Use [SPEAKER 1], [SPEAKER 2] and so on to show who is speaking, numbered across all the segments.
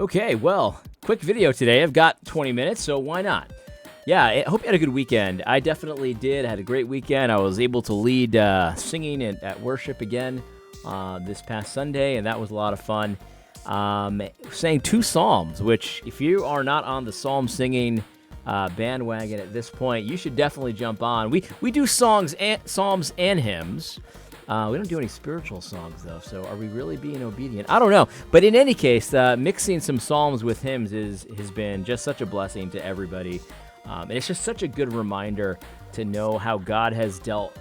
[SPEAKER 1] Okay, well, quick video today. I've got 20 minutes, so why not? Yeah, I hope you had a good weekend. I definitely did. I had a great weekend. I was able to lead singing at worship again this past Sunday, and that was a lot of fun. Sang 2 psalms, which if you are not on the psalm singing bandwagon at this point, you should definitely jump on. We do psalms and hymns. We don't do any spiritual songs, though, so are we really being obedient? I don't know. But in any case, mixing some psalms with hymns has been just such a blessing to everybody. And it's just such a good reminder to know how God has dealt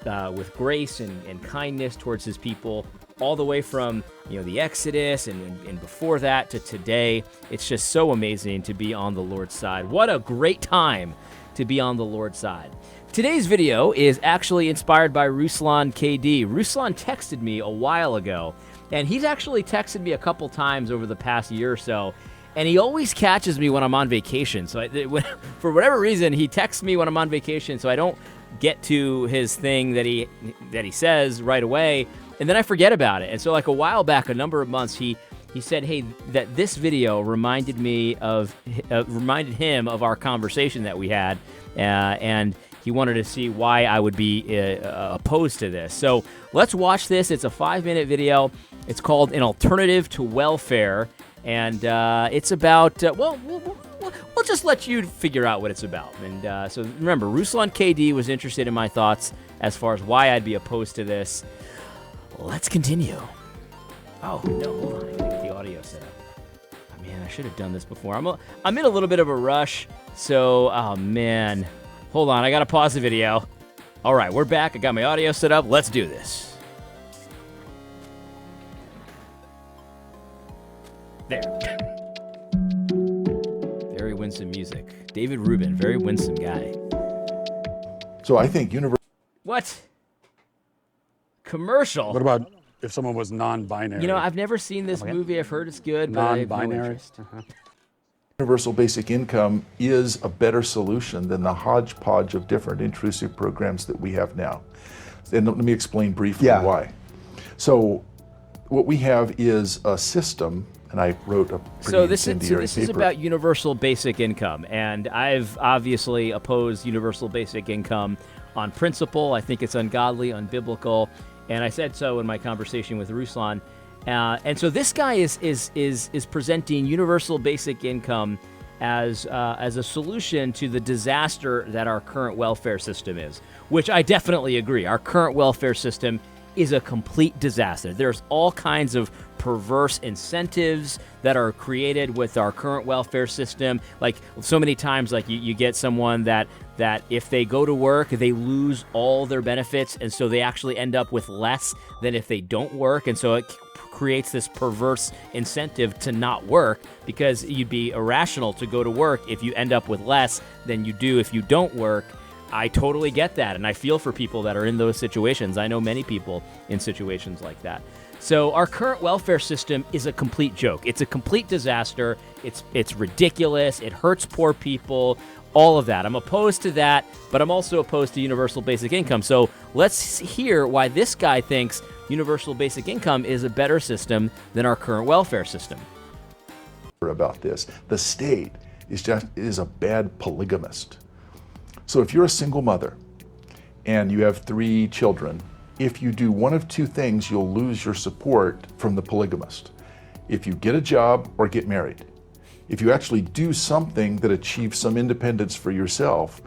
[SPEAKER 1] with grace and kindness towards his people, all the way from the Exodus and before that to today. It's just so amazing to be on the Lord's side. What a great time to be on the Lord's side. Today's video is actually inspired by Ruslan KD. Ruslan texted me a while ago, and he's actually texted me a couple times over the past year or so, and he always catches me when I'm on vacation. So for whatever reason, he texts me when I'm on vacation, so I don't get to his thing that he says right away, and then I forget about it. And so like a while back, a number of months, he said, hey, that this video reminded him of our conversation that we had, and he wanted to see why I would be opposed to this. So let's watch this. It's a 5-minute video. It's called An Alternative to Welfare. And it's about, we'll just let you figure out what it's about. And so remember, Ruslan KD was interested in my thoughts as far as why I'd be opposed to this. Let's continue. Oh, no, hold on. I gotta get the audio set up. Oh, man, I should have done this before. I'm in a little bit of a rush. So, oh, man. Hold on, I gotta pause the video. All right, we're back. I got my audio set up. Let's do this. There. Very winsome music. David Rubin, very winsome guy.
[SPEAKER 2] So I think
[SPEAKER 1] What? Commercial?
[SPEAKER 3] What about if someone was non-binary?
[SPEAKER 1] I've never seen this movie. I've heard it's good, but I have no
[SPEAKER 3] non-binary.
[SPEAKER 1] interest.
[SPEAKER 2] universal basic income is a better solution than the hodgepodge of different intrusive programs that we have now. And let me explain briefly why. So what we have is a system, and I wrote a pretty incendiary
[SPEAKER 1] this is about universal basic income, and I've obviously opposed universal basic income on principle. I think it's ungodly, unbiblical, and I said so in my conversation with Ruslan. And so this guy is presenting universal basic income as a solution to the disaster that our current welfare system is, which I definitely agree. Our current welfare system is a complete disaster. There's all kinds of perverse incentives that are created with our current welfare system. Like so many times, like you get someone that if they go to work, they lose all their benefits, and so they actually end up with less than if they don't work. And so it creates this perverse incentive to not work, because you'd be irrational to go to work if you end up with less than you do if you don't work. I totally get that, and I feel for people that are in those situations. I know many people in situations like that. So our current welfare system is a complete joke. It's a complete disaster. It's ridiculous. It hurts poor people, all of that. I'm opposed to that, but I'm also opposed to universal basic income. So let's hear why this guy thinks universal basic income is a better system than our current welfare system.
[SPEAKER 2] about this. The state is a bad polygamist. So if you're a single mother and you have 3 children, if you do one of 2 things, you'll lose your support from the polygamist. If you get a job or get married. If you actually do something that achieves some independence for yourself,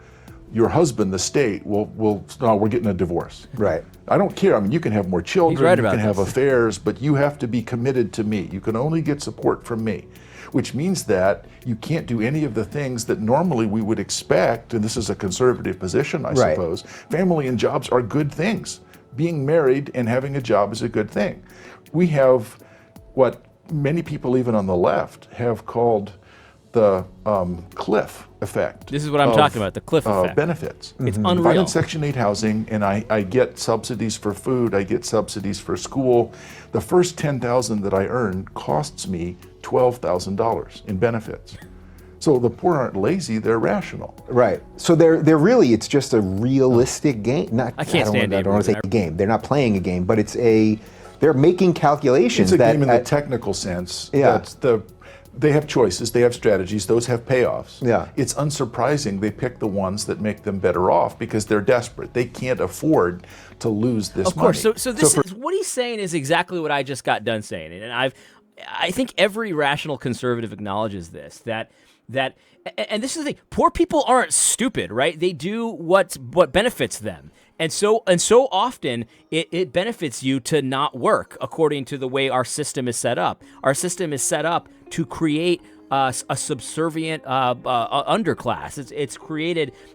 [SPEAKER 2] your husband, the state, will no, we're getting a divorce.
[SPEAKER 4] Right.
[SPEAKER 2] I don't care. I mean, you can have more children,
[SPEAKER 1] right
[SPEAKER 2] you
[SPEAKER 1] about
[SPEAKER 2] can have
[SPEAKER 1] this.
[SPEAKER 2] affairs, but you have to be committed to me. You can only get support from me, which means that you can't do any of the things that normally we would expect, and this is a conservative position, I suppose. Family and jobs are good things. Being married and having a job is a good thing. We have what many people, even on the left, have called the cliff effect.
[SPEAKER 1] This is what I'm talking about, the cliff effect.
[SPEAKER 2] Benefits.
[SPEAKER 1] It's
[SPEAKER 2] If I'm
[SPEAKER 1] unreal.
[SPEAKER 2] in Section 8 housing and I get subsidies for food, I get subsidies for school, the first $10,000 that I earn costs me $12,000 in benefits. So the poor aren't lazy, they're rational.
[SPEAKER 4] Right. So they're really, it's just a realistic game. I don't want to say a game. They're not playing a game, but they're making calculations.
[SPEAKER 2] It's a game in the technical sense.
[SPEAKER 4] Yeah.
[SPEAKER 2] That's They have choices, they have strategies, those have payoffs.
[SPEAKER 4] Yeah.
[SPEAKER 2] It's unsurprising they pick the ones that make them better off because they're desperate. They can't afford to lose this money.
[SPEAKER 1] Of course. So this is what he's saying is exactly what I just got done saying. And I think every rational conservative acknowledges this, that and this is the thing, poor people aren't stupid, right? They do what benefits them. And so often it benefits you to not work according to the way our system is set up. Our system is set up to create a subservient underclass.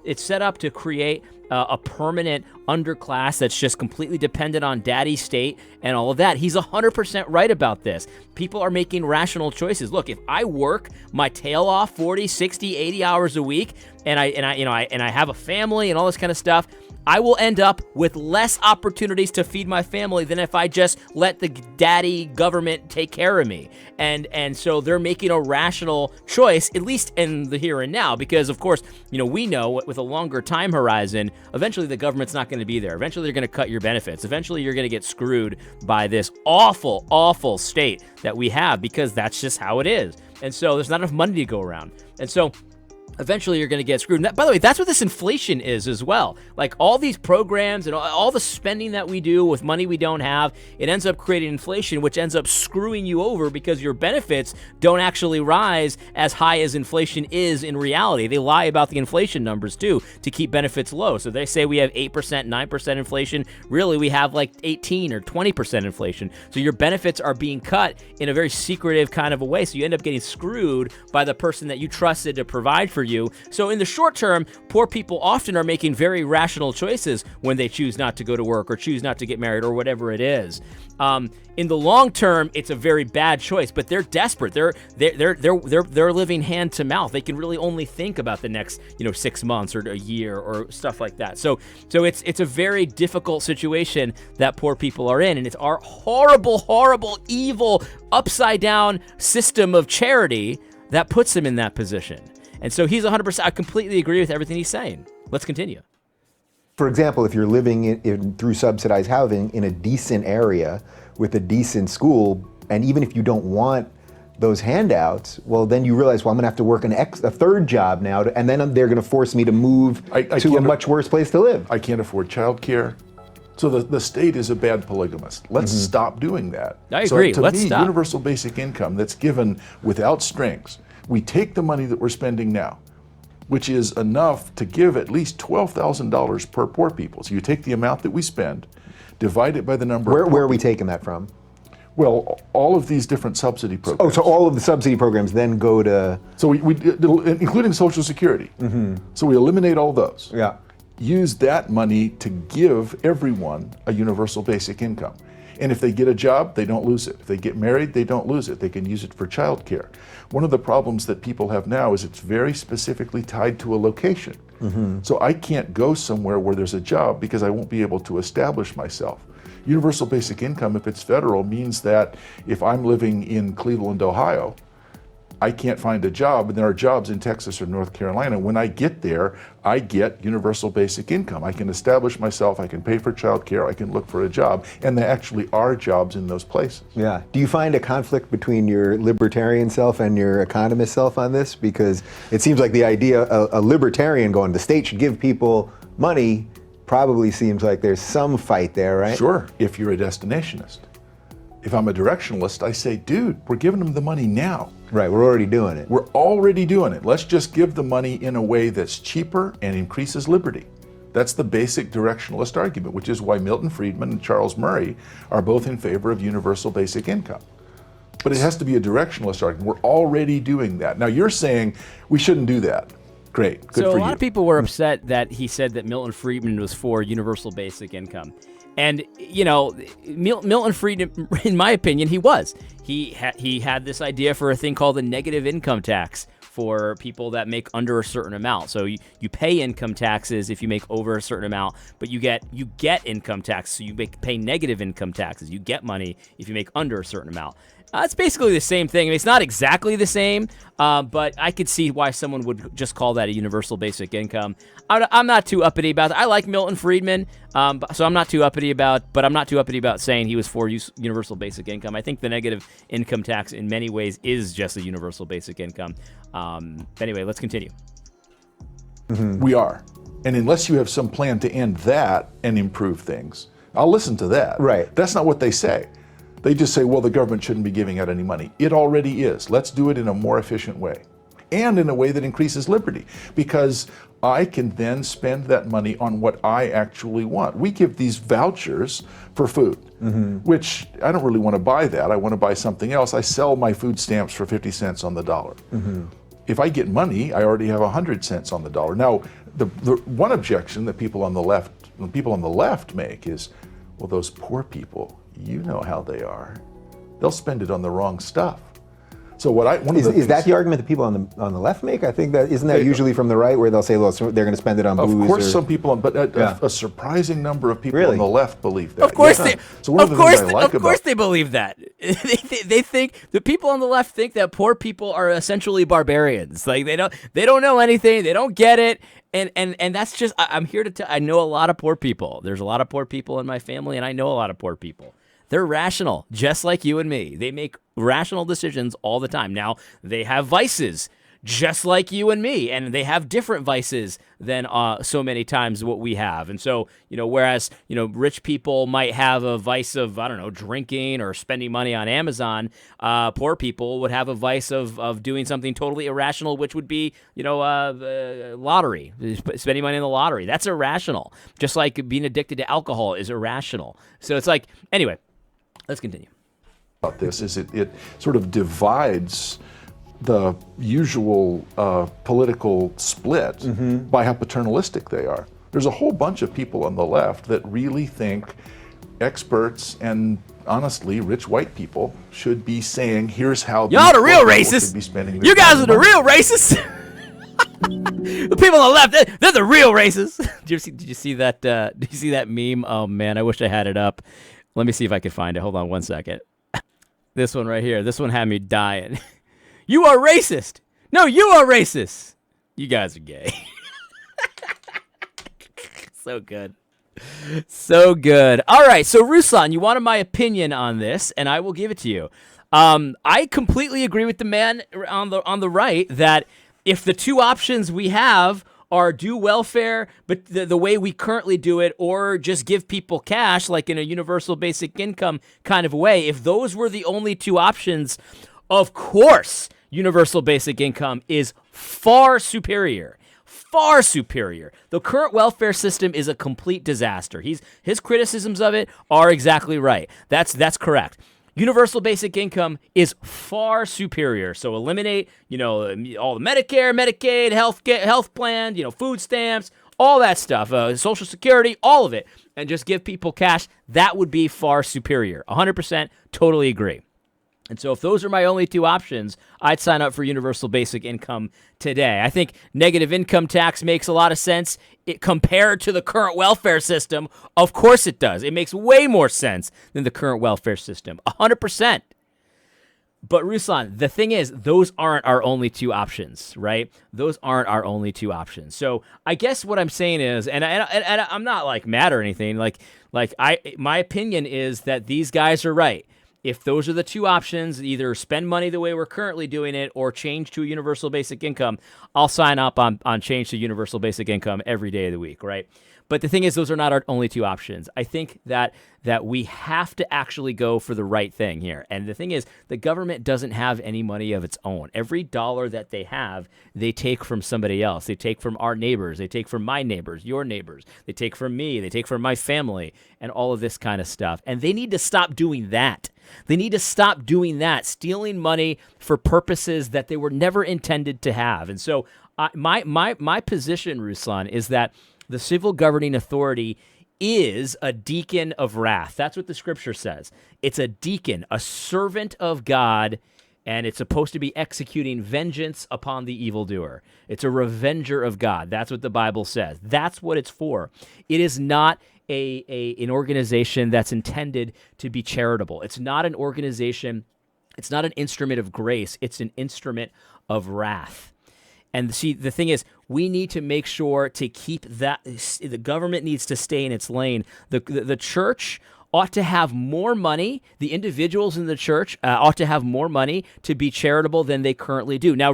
[SPEAKER 1] It's set up to create a permanent underclass that's just completely dependent on daddy's state and all of that. He's 100% right about this. People are making rational choices. Look, if I work my tail off 40, 60, 80 hours a week and I have a family and all this kind of stuff, I will end up with less opportunities to feed my family than if I just let the daddy government take care of me. And so they're making a rational choice, at least in the here and now, because of course, we know with a longer time horizon, eventually the government's not going to be there. Eventually they're going to cut your benefits. Eventually you're going to get screwed by this awful, awful state that we have, because that's just how it is. And so there's not enough money to go around. And so eventually you're going to get screwed. And by the way, that's what this inflation is as well. Like all these programs and all the spending that we do with money we don't have, it ends up creating inflation, which ends up screwing you over because your benefits don't actually rise as high as inflation is in reality. They lie about the inflation numbers too to keep benefits low. So they say we have 8%, 9% inflation. Really, we have like 18 or 20% inflation. So your benefits are being cut in a very secretive kind of a way. So you end up getting screwed by the person that you trusted to provide for you. So in the short term, poor people often are making very rational choices when they choose not to go to work or choose not to get married or whatever it is. In the long term, it's a very bad choice, but they're desperate. They're living hand to mouth. They can really only think about the next 6 months or a year or stuff like that. So it's a very difficult situation that poor people are in, and it's our horrible, evil, upside down system of charity that puts them in that position. And so he's 100%. I completely agree with everything he's saying. Let's continue.
[SPEAKER 4] For example, if you're living through subsidized housing in a decent area with a decent school, and even if you don't want those handouts, well, then you realize, well, I'm going to have to work a third job now, and then they're going to force me to move to a much worse place to live.
[SPEAKER 2] I can't afford childcare. So the state is a bad polygamist. Let's stop doing that.
[SPEAKER 1] I agree.
[SPEAKER 2] So
[SPEAKER 1] Let's stop.
[SPEAKER 2] Universal basic income that's given without strings. We take the money that we're spending now, which is enough to give at least $12,000 per poor people. So you take the amount that we spend, divide it by the number of
[SPEAKER 4] Where are we taking that from?
[SPEAKER 2] Well, all of these different subsidy programs.
[SPEAKER 4] Oh, so all of the subsidy programs then go to...
[SPEAKER 2] So we including Social Security. So we eliminate all those.
[SPEAKER 4] Yeah.
[SPEAKER 2] Use that money to give everyone a universal basic income. And if they get a job, they don't lose it. If they get married, they don't lose it. They can use it for childcare. One of the problems that people have now is it's very specifically tied to a location. So I can't go somewhere where there's a job because I won't be able to establish myself. Universal basic income, if it's federal, means that if I'm living in Cleveland, Ohio, I can't find a job, and there are jobs in Texas or North Carolina. When I get there, I get universal basic income. I can establish myself, I can pay for childcare, I can look for a job, and there actually are jobs in those places.
[SPEAKER 4] Yeah. Do you find a conflict between your libertarian self and your economist self on this? Because it seems like the idea, a libertarian going, the state should give people money, probably seems like there's some fight there, right?
[SPEAKER 2] Sure, if you're a destinationist. If I'm a directionalist, I say, dude, we're giving them the money now.
[SPEAKER 4] Right, we're already doing it.
[SPEAKER 2] We're already doing it. Let's just give the money in a way that's cheaper and increases liberty. That's the basic directionalist argument, which is why Milton Friedman and Charles Murray are both in favor of universal basic income. But it has to be a directionalist argument. We're already doing that. Now you're saying we shouldn't do that. Great, good for you.
[SPEAKER 1] So a lot of people were upset that he said that Milton Friedman was for universal basic income. And, Milton Friedman, in my opinion, he was. He had this idea for a thing called the negative income tax for people that make under a certain amount. So you pay income taxes if you make over a certain amount, but you get income tax. So you pay negative income taxes. You get money if you make under a certain amount. It's basically the same thing. I mean, it's not exactly the same, but I could see why someone would just call that a universal basic income. I'm not too uppity about it. I like Milton Friedman, so I'm not too uppity about saying he was for universal basic income. I think the negative income tax in many ways is just a universal basic income. Anyway, let's continue.
[SPEAKER 2] We are. And unless you have some plan to end that and improve things, I'll listen to that.
[SPEAKER 4] Right.
[SPEAKER 2] That's not what they say. They just say, well, the government shouldn't be giving out any money. It already is. Let's do it in a more efficient way and in a way that increases liberty, because I can then spend that money on what I actually want. We give these vouchers for food, which I don't really want to buy that. I want to buy something else. I sell my food stamps for 50 cents on the dollar. If I get money, I already have 100 cents on the dollar. Now, the one objection that people on the left make is, well, those poor people, you know how they are. They'll spend it on the wrong stuff. So is
[SPEAKER 4] that the argument that people on the left make? I think that isn't that usually from the right, where they'll say, well, they're going to spend it on booze.
[SPEAKER 2] Of course, some people, but a surprising number of people on the left believe that.
[SPEAKER 1] Of course,
[SPEAKER 2] they
[SPEAKER 1] believe that. They think the people on the left think that poor people are essentially barbarians. Like they don't know anything. They don't get it. And that's just, I'm here to tell. I know a lot of poor people. There's a lot of poor people in my family, and I know a lot of poor people. They're rational, just like you and me. They make rational decisions all the time. Now, they have vices, just like you and me, and they have different vices than so many times what we have. And so, whereas, rich people might have a vice of, I don't know, drinking or spending money on Amazon, poor people would have a vice of doing something totally irrational, which would be, lottery, spending money in the lottery. That's irrational. Just like being addicted to alcohol is irrational. So it's like, anyway. Let's continue.
[SPEAKER 2] About this is it sort of divides the usual political split by how paternalistic they are. There's a whole bunch of people on the left that really think experts and honestly rich white people should be saying, here's how
[SPEAKER 1] y'all the real racists. You guys are the real racists. The people on the left, they're the real racists. Did you see that? Did you see that meme? Oh man, I wish I had it up. Let me see if I can find it. Hold on one second. This one right here. This one had me dying. You are racist. No, you are racist. You guys are gay. So good. So good. All right. So, Ruslan, you wanted my opinion on this, and I will give it to you. I completely agree with the man on the right that if the two options we have are do welfare, but the way we currently do it, or just give people cash, like in a universal basic income kind of way, if those were the only two options, of course, universal basic income is far superior. Far superior. The current welfare system is a complete disaster. His criticisms of it are exactly right. That's correct. Universal basic income is far superior. So eliminate, all the Medicare, Medicaid, health plan, food stamps, all that stuff, Social Security, all of it, and just give people cash. That would be far superior. 100% totally agree. And so if those are my only two options, I'd sign up for universal basic income today. I think negative income tax makes a lot of sense compared to the current welfare system. Of course it does. It makes way more sense than the current welfare system. 100%. But Ruslan, the thing is, those aren't our only two options, right? Those aren't our only two options. So I guess what I'm saying is, and I'm not like mad or anything. My opinion is that these guys are right. If those are the two options, either spend money the way we're currently doing it or change to a universal basic income, I'll sign up on change to universal basic income every day of the week, right? But the thing is, those are not our only two options. I think that we have to actually go for the right thing here. And the thing is, the government doesn't have any money of its own. Every dollar that they have, they take from somebody else. They take from our neighbors. They take from my neighbors, your neighbors. They take from me. They take from my family and all of this kind of stuff. And they need to stop doing that. They need to stop doing that, stealing money for purposes that they were never intended to have. And so my position, Ruslan, is that the civil governing authority is a deacon of wrath. That's what the scripture says. It's a deacon, a servant of God, and it's supposed to be executing vengeance upon the evildoer. It's a revenger of God. That's what the Bible says. That's what it's for. It is not an organization that's intended to be charitable. It's not an organization It's not an instrument of grace. It's an instrument of wrath. And see, the thing is, we need to make sure to keep that. The government needs to stay in its lane. The church ought to have more money. The individuals in the church ought to have more money to be charitable than they currently do. Now,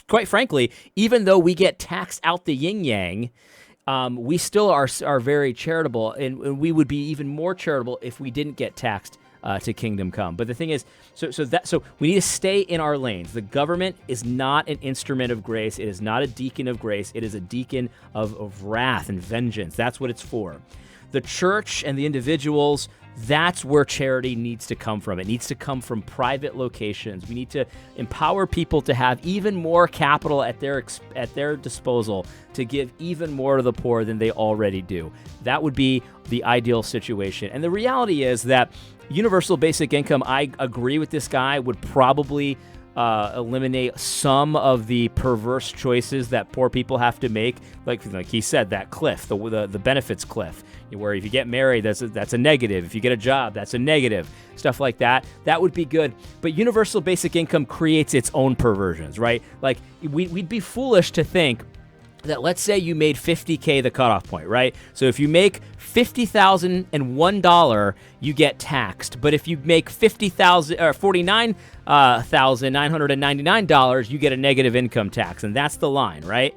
[SPEAKER 1] quite frankly, even though we get taxed out the yin yang, we still are very charitable, and we would be even more charitable if we didn't get taxed to kingdom come. But the thing is, so we need to stay in our lanes. The government is not an instrument of grace. It is not a deacon of grace. It is a deacon of wrath and vengeance. That's what it's for. The church and the individuals, that's where charity needs to come from. It needs to come from private locations. We need to empower people to have even more capital at their disposal to give even more to the poor than they already do. That would be the ideal situation. And the reality is that universal basic income, I agree with this guy, would probably eliminate some of the perverse choices that poor people have to make. Like he said, that cliff, the benefits cliff, where if you get married, that's a negative. If you get a job, that's a negative. Stuff like that. That would be good. But universal basic income creates its own perversions, right? Like we'd be foolish to think that, let's say you made $50K the cutoff point, right? So if you make $50,001, you get taxed. But if you make $49,999, you get a negative income tax, and that's the line, right?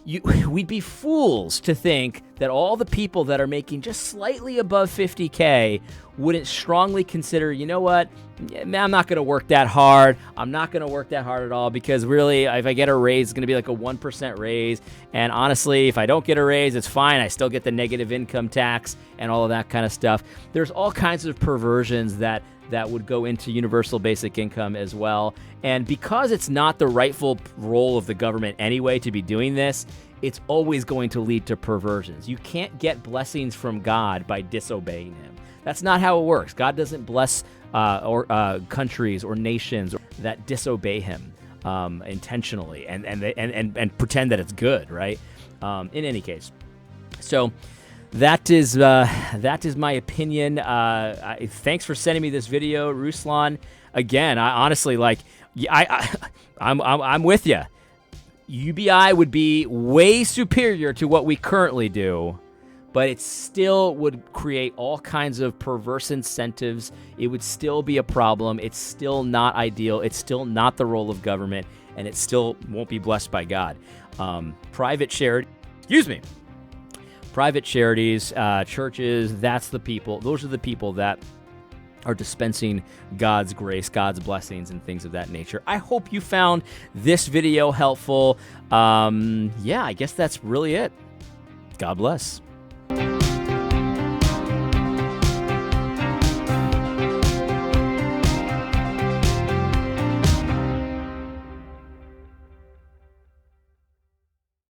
[SPEAKER 1] We'd be fools to think that all the people that are making just slightly above 50K wouldn't strongly consider, you know what, I'm not going to work that hard. I'm not going to work that hard at all, because really, if I get a raise, it's going to be like a 1% raise. And honestly, if I don't get a raise, it's fine. I still get the negative income tax and all of that kind of stuff. There's all kinds of perversions that would go into universal basic income as well. And because it's not the rightful role of the government anyway to be doing this, it's always going to lead to perversions. You can't get blessings from God by disobeying him. That's not how it works. God doesn't bless countries or nations that disobey him intentionally and pretend that it's good, right? In any case. So that is my opinion. Thanks for sending me this video, Ruslan. Again, I honestly I'm with you. UBI would be way superior to what we currently do, but it still would create all kinds of perverse incentives. It would still be a problem. It's still not ideal. It's still not the role of government, and it still won't be blessed by God. Private charities, churches, that's the people. Those are the people that are dispensing God's grace, God's blessings, and things of that nature. I hope you found this video helpful. Yeah, I guess that's really it. God bless.